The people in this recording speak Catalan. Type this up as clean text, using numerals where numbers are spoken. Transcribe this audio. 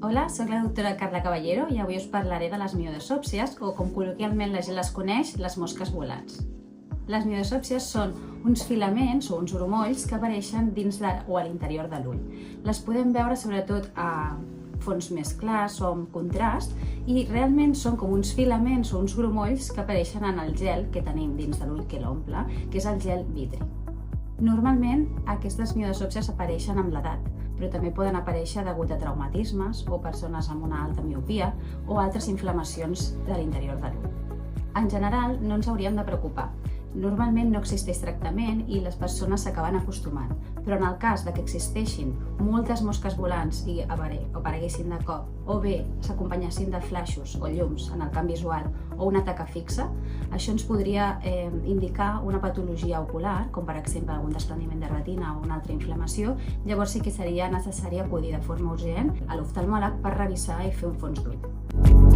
Hola, soc la doctora Carla Caballero i avui us parlaré de les miodesòpsies, o com col·loquialment la gent les coneix, les mosques volants. Les miodesòpsies són uns filaments o uns grumolls que apareixen dins o a l'interior de l'ull. Les podem veure sobretot a fons més clars o amb contrast i realment són com uns filaments o uns grumolls que apareixen en el gel que tenim dins de l'ull que l'omple, que és el gel vitri. Normalment aquestes miodesòpsies apareixen amb l'edat, però també poden aparèixer degut a traumatismes o persones amb una alta miopia o altres inflamacions de l'interior de l'ull. En general, no ens hauríem de preocupar. Normalment no existeix tractament i les persones s'acaben acostumant, però en el cas que existeixin moltes mosques volants i apareguessin de cop, o bé s'acompanyessin de flaixos o llums en el camp visual o una taca fixa, això ens podria indicar una patologia ocular, com per exemple algun despreniment de retina o una altra inflamació. Llavors sí que seria necessari acudir de forma urgent a l'oftalmòleg per revisar i fer un fons d'ull.